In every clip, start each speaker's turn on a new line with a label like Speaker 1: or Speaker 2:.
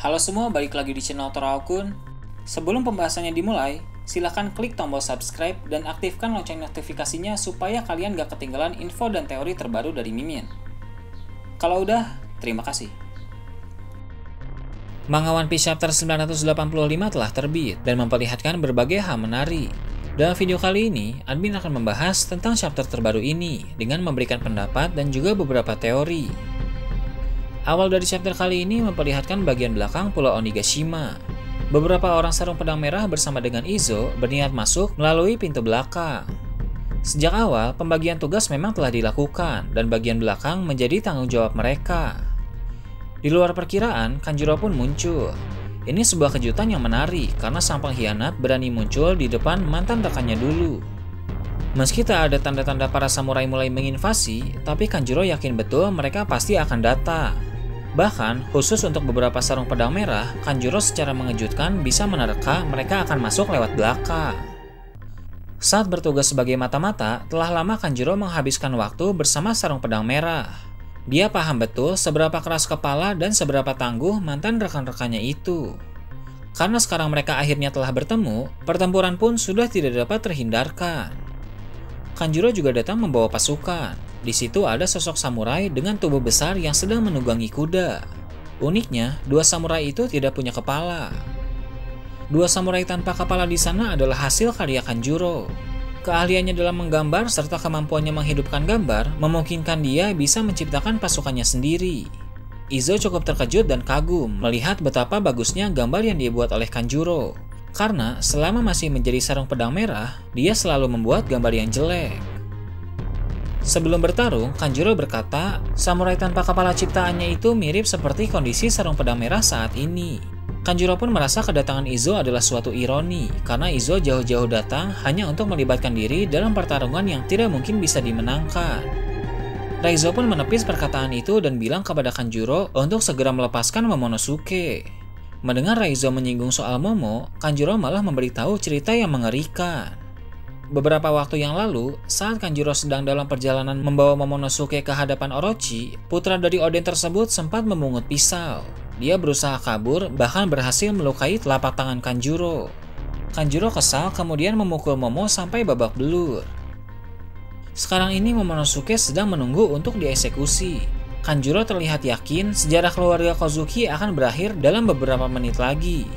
Speaker 1: Halo semua, balik lagi di channel Toraokun. Sebelum pembahasannya dimulai, silahkan klik tombol subscribe dan aktifkan lonceng notifikasinya supaya kalian gak ketinggalan info dan teori terbaru dari Mimin. Kalau udah, terima kasih. Manga One Piece Chapter 985 telah terbit dan memperlihatkan berbagai hal menarik. Dalam video kali ini, admin akan membahas tentang chapter terbaru ini dengan memberikan pendapat dan juga beberapa teori. Awal dari chapter kali ini memperlihatkan bagian belakang Pulau Onigashima. Beberapa orang sarung pedang merah bersama dengan Izo berniat masuk melalui pintu belakang. Sejak awal, pembagian tugas memang telah dilakukan dan bagian belakang menjadi tanggung jawab mereka. Di luar perkiraan, Kanjuro pun muncul. Ini sebuah kejutan yang menarik karena sang pengkhianat berani muncul di depan mantan rekannya dulu. Meski tak ada tanda-tanda para samurai mulai menginvasi, tapi Kanjuro yakin betul mereka pasti akan datang. Bahkan, khusus untuk beberapa sarung pedang merah, Kanjuro secara mengejutkan bisa menerka mereka akan masuk lewat belakang. Saat bertugas sebagai mata-mata, telah lama Kanjuro menghabiskan waktu bersama sarung pedang merah. Dia paham betul seberapa keras kepala dan seberapa tangguh mantan rekan-rekannya itu. Karena sekarang mereka akhirnya telah bertemu, pertempuran pun sudah tidak dapat terhindarkan. Kanjuro juga datang membawa pasukan. Di situ ada sosok samurai dengan tubuh besar yang sedang menunggangi kuda. Uniknya, dua samurai itu tidak punya kepala. Dua samurai tanpa kepala di sana adalah hasil karya Kanjuro. Keahliannya dalam menggambar serta kemampuannya menghidupkan gambar memungkinkan dia bisa menciptakan pasukannya sendiri. Izo cukup terkejut dan kagum melihat betapa bagusnya gambar yang dibuat oleh Kanjuro. Karena selama masih menjadi sarung pedang merah, dia selalu membuat gambar yang jelek. Sebelum bertarung, Kanjuro berkata, samurai tanpa kepala ciptaannya itu mirip seperti kondisi sarung pedang merah saat ini. Kanjuro pun merasa kedatangan Izo adalah suatu ironi, karena Izo jauh-jauh datang hanya untuk melibatkan diri dalam pertarungan yang tidak mungkin bisa dimenangkan. Raizo pun menepis perkataan itu dan bilang kepada Kanjuro untuk segera melepaskan Momonosuke. Mendengar Raizo menyinggung soal Momo, Kanjuro malah memberitahu cerita yang mengerikan. Beberapa waktu yang lalu, saat Kanjuro sedang dalam perjalanan membawa Momonosuke ke hadapan Orochi, putra dari Oden tersebut sempat memungut pisau. Dia berusaha kabur, bahkan berhasil melukai telapak tangan Kanjuro. Kanjuro kesal kemudian memukul Momo sampai babak belur. Sekarang ini Momonosuke sedang menunggu untuk dieksekusi. Kanjuro terlihat yakin sejarah keluarga Kozuki akan berakhir dalam beberapa menit lagi.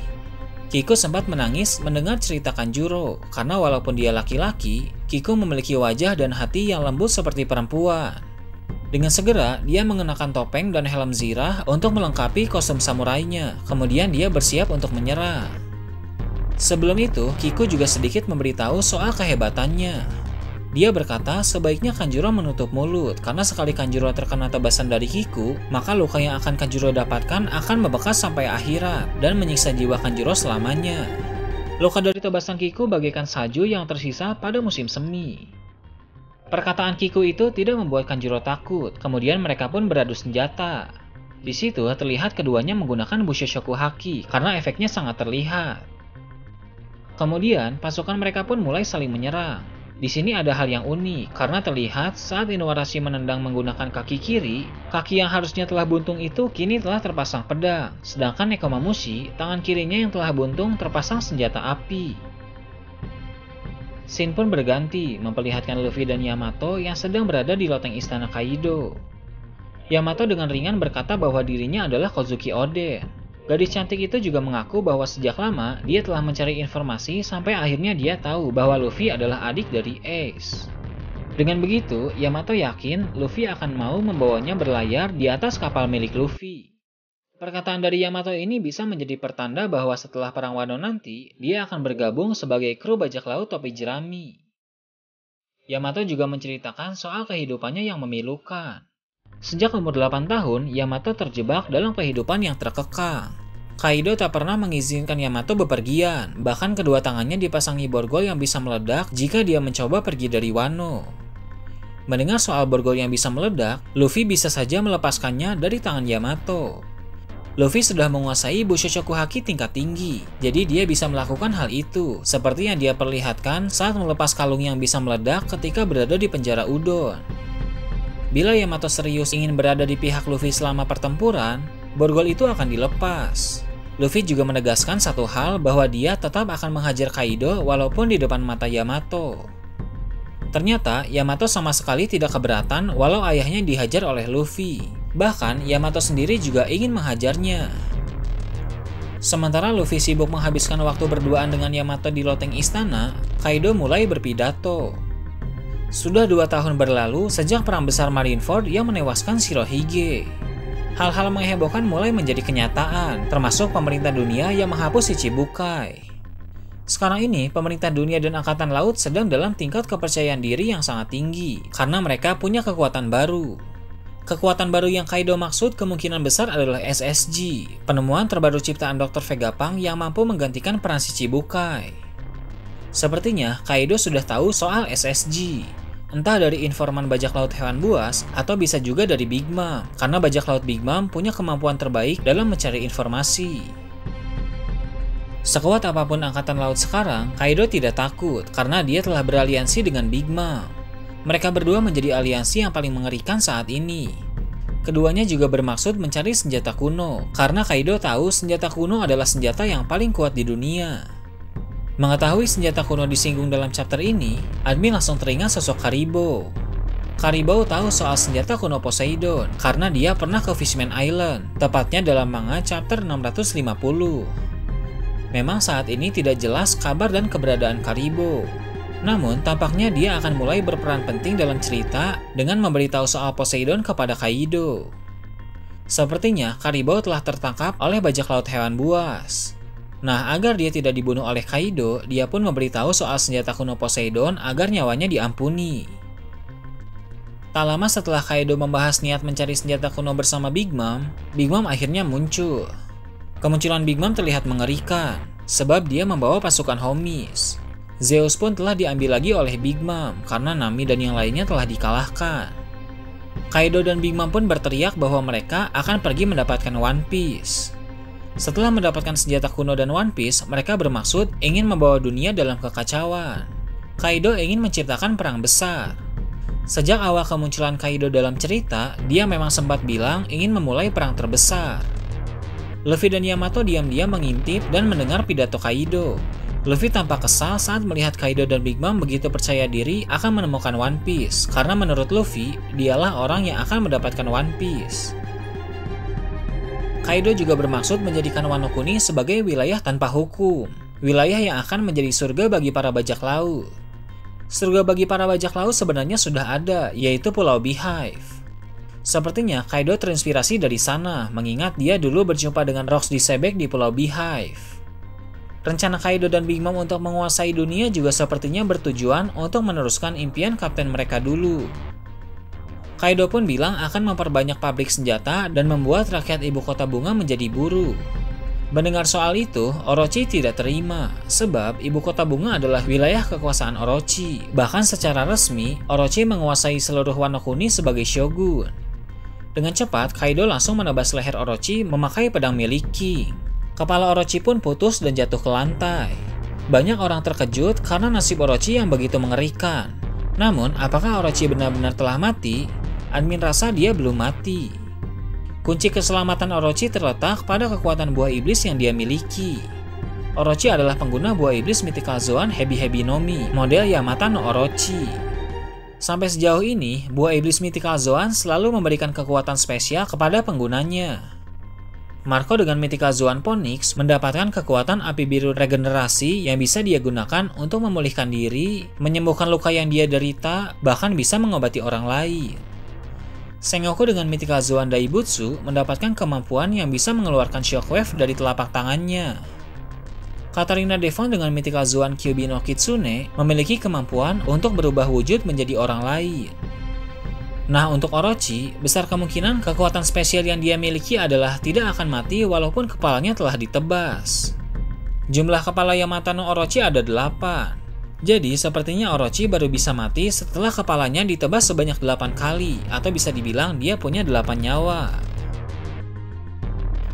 Speaker 1: Kiku sempat menangis mendengar cerita Kanjuro, karena walaupun dia laki-laki, Kiku memiliki wajah dan hati yang lembut seperti perempuan. Dengan segera, dia mengenakan topeng dan helm zirah untuk melengkapi kostum samurainya. Kemudian dia bersiap untuk menyerang. Sebelum itu, Kiku juga sedikit memberitahu soal kehebatannya. Dia berkata sebaiknya Kanjuro menutup mulut, karena sekali Kanjuro terkena tebasan dari Kiku, maka luka yang akan Kanjuro dapatkan akan membekas sampai akhirat dan menyiksa jiwa Kanjuro selamanya. Luka dari tebasan Kiku bagaikan salju yang tersisa pada musim semi. Perkataan Kiku itu tidak membuat Kanjuro takut, kemudian mereka pun beradu senjata. Di situ terlihat keduanya menggunakan Bushoshoku Haki karena efeknya sangat terlihat. Kemudian pasukan mereka pun mulai saling menyerang. Di sini ada hal yang unik karena terlihat saat Inuarashi menendang menggunakan kaki kiri, kaki yang harusnya telah buntung itu kini telah terpasang pedang, sedangkan Nekomamushi, tangan kirinya yang telah buntung terpasang senjata api. Scene pun berganti, memperlihatkan Luffy dan Yamato yang sedang berada di loteng istana Kaido. Yamato dengan ringan berkata bahwa dirinya adalah Kozuki Oden. Gadis cantik itu juga mengaku bahwa sejak lama dia telah mencari informasi sampai akhirnya dia tahu bahwa Luffy adalah adik dari Ace. Dengan begitu, Yamato yakin Luffy akan mau membawanya berlayar di atas kapal milik Luffy. Perkataan dari Yamato ini bisa menjadi pertanda bahwa setelah Perang Wano nanti, dia akan bergabung sebagai kru bajak laut topi jerami. Yamato juga menceritakan soal kehidupannya yang memilukan. Sejak umur 8 tahun, Yamato terjebak dalam kehidupan yang terkekang. Kaido tak pernah mengizinkan Yamato bepergian, bahkan kedua tangannya dipasangi borgol yang bisa meledak jika dia mencoba pergi dari Wano. Mendengar soal borgol yang bisa meledak, Luffy bisa saja melepaskannya dari tangan Yamato. Luffy sudah menguasai Bushoshoku Haki tingkat tinggi, jadi dia bisa melakukan hal itu, seperti yang dia perlihatkan saat melepas kalung yang bisa meledak ketika berada di penjara Udon. Bila Yamato serius ingin berada di pihak Luffy selama pertempuran, borgol itu akan dilepas. Luffy juga menegaskan satu hal bahwa dia tetap akan menghajar Kaido walaupun di depan mata Yamato. Ternyata Yamato sama sekali tidak keberatan walau ayahnya dihajar oleh Luffy. Bahkan Yamato sendiri juga ingin menghajarnya. Sementara Luffy sibuk menghabiskan waktu berduaan dengan Yamato di loteng istana, Kaido mulai berpidato. Sudah 2 tahun berlalu sejak perang besar Marineford yang menewaskan Shirohige. Hal-hal menghebohkan mulai menjadi kenyataan, termasuk pemerintah dunia yang menghapus Ichibukai. Sekarang ini, pemerintah dunia dan angkatan laut sedang dalam tingkat kepercayaan diri yang sangat tinggi, karena mereka punya kekuatan baru. Kekuatan baru yang Kaido maksud kemungkinan besar adalah SSG, penemuan terbaru ciptaan Dr. Vegapunk yang mampu menggantikan peran Shichibukai. Sepertinya, Kaido sudah tahu soal SSG. Entah dari informan bajak laut hewan buas, atau bisa juga dari Big Mom, karena bajak laut Big Mom punya kemampuan terbaik dalam mencari informasi. Sekuat apapun angkatan laut sekarang, Kaido tidak takut karena dia telah beraliansi dengan Big Mom. Mereka berdua menjadi aliansi yang paling mengerikan saat ini. Keduanya juga bermaksud mencari senjata kuno, karena Kaido tahu senjata kuno adalah senjata yang paling kuat di dunia. Mengetahui senjata kuno disinggung dalam chapter ini, admin langsung teringat sosok Karibo. Karibo tahu soal senjata kuno Poseidon karena dia pernah ke Fishman Island, tepatnya dalam manga chapter 650. Memang saat ini tidak jelas kabar dan keberadaan Karibo. Namun, tampaknya dia akan mulai berperan penting dalam cerita dengan memberitahu soal Poseidon kepada Kaido. Sepertinya Karibo telah tertangkap oleh bajak laut hewan buas. Nah, agar dia tidak dibunuh oleh Kaido, dia pun memberitahu soal senjata kuno Poseidon agar nyawanya diampuni. Tak lama setelah Kaido membahas niat mencari senjata kuno bersama Big Mom akhirnya muncul. Kemunculan Big Mom terlihat mengerikan, sebab dia membawa pasukan Homies. Zeus pun telah diambil lagi oleh Big Mom, karena Nami dan yang lainnya telah dikalahkan. Kaido dan Big Mom pun berteriak bahwa mereka akan pergi mendapatkan One Piece. Setelah mendapatkan senjata kuno dan One Piece, mereka bermaksud ingin membawa dunia dalam kekacauan. Kaido ingin menciptakan perang besar. Sejak awal kemunculan Kaido dalam cerita, dia memang sempat bilang ingin memulai perang terbesar. Luffy dan Yamato diam-diam mengintip dan mendengar pidato Kaido. Luffy tampak kesal saat melihat Kaido dan Big Mom begitu percaya diri akan menemukan One Piece, karena menurut Luffy, dialah orang yang akan mendapatkan One Piece. Kaido juga bermaksud menjadikan Wano Kuni sebagai wilayah tanpa hukum, wilayah yang akan menjadi surga bagi para bajak laut. Surga bagi para bajak laut sebenarnya sudah ada, yaitu Pulau Beehive. Sepertinya Kaido terinspirasi dari sana, mengingat dia dulu berjumpa dengan Rocks di Sebek di Pulau Beehive. Rencana Kaido dan Big Mom untuk menguasai dunia juga sepertinya bertujuan untuk meneruskan impian kapten mereka dulu. Kaido pun bilang akan memperbanyak pabrik senjata dan membuat rakyat ibu kota bunga menjadi buruh. Mendengar soal itu, Orochi tidak terima, sebab ibu kota bunga adalah wilayah kekuasaan Orochi. Bahkan secara resmi, Orochi menguasai seluruh Wano Kuni sebagai shogun. Dengan cepat, Kaido langsung menebas leher Orochi memakai pedang milik King. Kepala Orochi pun putus dan jatuh ke lantai. Banyak orang terkejut karena nasib Orochi yang begitu mengerikan. Namun, apakah Orochi benar-benar telah mati? Admin rasa dia belum mati. Kunci keselamatan Orochi terletak pada kekuatan buah iblis yang dia miliki. Orochi adalah pengguna buah iblis Mythical Zoan Hebi no Mi, model Yamata no Orochi. Sampai sejauh ini, buah iblis Mythical Zoan selalu memberikan kekuatan spesial kepada penggunanya. Marco dengan Mythical Zoan Phoenix mendapatkan kekuatan api biru regenerasi yang bisa dia gunakan untuk memulihkan diri, menyembuhkan luka yang dia derita, bahkan bisa mengobati orang lain. Sengoku dengan Mythical Zoan Daibutsu mendapatkan kemampuan yang bisa mengeluarkan shockwave dari telapak tangannya. Katarina Devon dengan Mythical Zoan Kyuubi no Kitsune memiliki kemampuan untuk berubah wujud menjadi orang lain. Nah, untuk Orochi, besar kemungkinan kekuatan spesial yang dia miliki adalah tidak akan mati walaupun kepalanya telah ditebas. Jumlah kepala Yamata no Orochi ada 8. Jadi, sepertinya Orochi baru bisa mati setelah kepalanya ditebas sebanyak 8 kali, atau bisa dibilang dia punya 8 nyawa.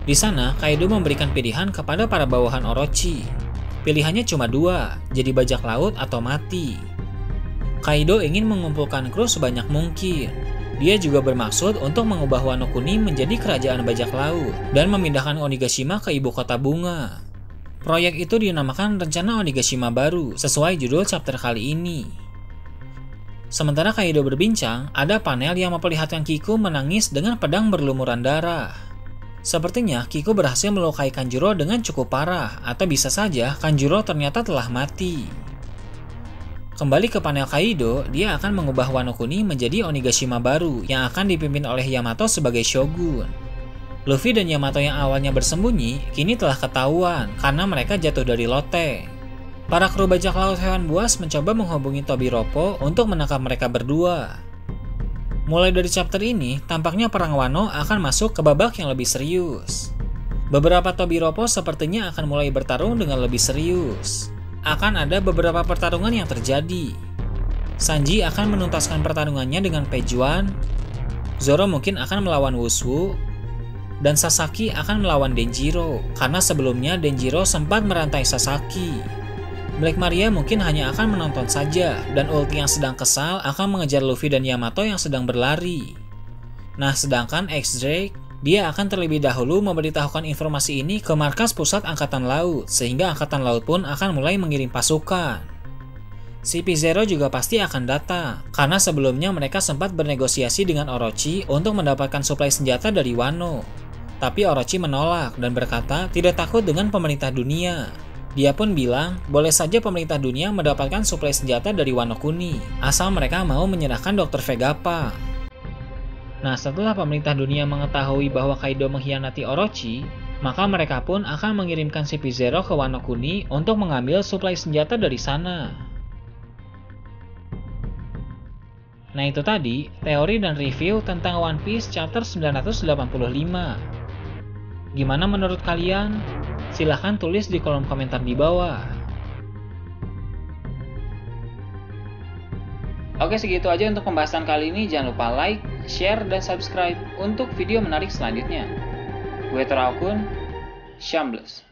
Speaker 1: Di sana, Kaido memberikan pilihan kepada para bawahan Orochi. Pilihannya cuma 2, jadi bajak laut atau mati. Kaido ingin mengumpulkan kru sebanyak mungkin. Dia juga bermaksud untuk mengubah Wano Kuni menjadi kerajaan bajak laut dan memindahkan Onigashima ke ibu kota bunga. Proyek itu dinamakan Rencana Onigashima Baru sesuai judul chapter kali ini. Sementara Kaido berbincang, ada panel yang memperlihatkan Kiku menangis dengan pedang berlumuran darah. Sepertinya Kiku berhasil melukai Kanjuro dengan cukup parah, atau bisa saja Kanjuro ternyata telah mati. Kembali ke panel Kaido, dia akan mengubah Wano Kuni menjadi Onigashima Baru yang akan dipimpin oleh Yamato sebagai shogun. Luffy dan Yamato yang awalnya bersembunyi, kini telah ketahuan karena mereka jatuh dari loteng. Para kru bajak laut hewan buas mencoba menghubungi Tobiropo untuk menangkap mereka berdua. Mulai dari chapter ini, tampaknya perang Wano akan masuk ke babak yang lebih serius. Beberapa Tobiropo sepertinya akan mulai bertarung dengan lebih serius. Akan ada beberapa pertarungan yang terjadi. Sanji akan menuntaskan pertarungannya dengan Pejuan, Zoro mungkin akan melawan Wushu, dan Sasaki akan melawan Denjiro, karena sebelumnya Denjiro sempat merantai Sasaki. Black Maria mungkin hanya akan menonton saja, dan Ulti yang sedang kesal akan mengejar Luffy dan Yamato yang sedang berlari. Nah, sedangkan X-Drake, dia akan terlebih dahulu memberitahukan informasi ini ke markas pusat Angkatan Laut, sehingga Angkatan Laut pun akan mulai mengirim pasukan. CP0 juga pasti akan datang, karena sebelumnya mereka sempat bernegosiasi dengan Orochi untuk mendapatkan suplai senjata dari Wano. Tapi Orochi menolak dan berkata tidak takut dengan pemerintah dunia. Dia pun bilang, boleh saja pemerintah dunia mendapatkan suplai senjata dari Wano Kuni, asal mereka mau menyerahkan Dr. Vegapunk. Nah, setelah pemerintah dunia mengetahui bahwa Kaido mengkhianati Orochi, maka mereka pun akan mengirimkan CP0 ke Wano Kuni untuk mengambil suplai senjata dari sana. Nah, itu tadi teori dan review tentang One Piece chapter 985. Gimana menurut kalian? Silahkan tulis di kolom komentar di bawah. Oke, segitu aja untuk pembahasan kali ini. Jangan lupa like, share, dan subscribe untuk video menarik selanjutnya. Gue Torakun, Shambles.